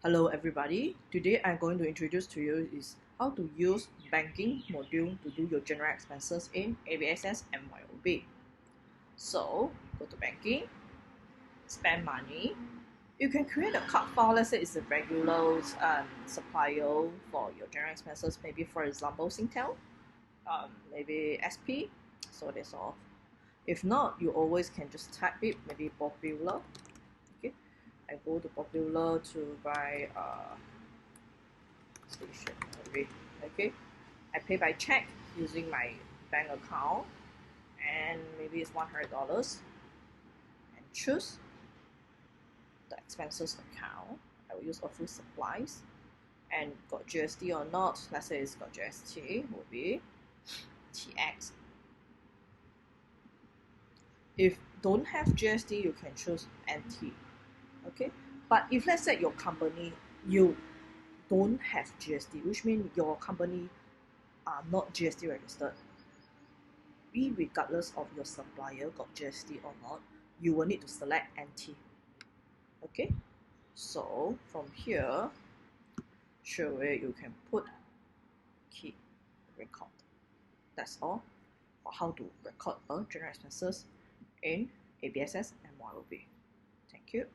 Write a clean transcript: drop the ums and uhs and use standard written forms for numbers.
Hello everybody, today I'm going to introduce to you is how to use banking module to do your general expenses in ABSS and MYOB. So go to banking, spend money. You can create a card file, let's say it's a regular supplier for your general expenses, maybe for example Singtel, maybe SP, so that's all. If not, you always can just type it, maybe popular. Okay, I go to popular to buy stationery. Okay, I pay by check using my bank account, and maybe it's $100, and choose the expenses account. I will use office supplies, and got GST or not. Let's say it's got GST, will be TX. If don't have GST, you can choose NT. Okay, but if let's say your company you don't have GST, which means your company are not GST registered, regardless of your supplier got GST or not, you will need to select NT. Okay, so from here, straight away you can put key record. That's all for how to record a general expenses in ABSS and MYOB. Thank you.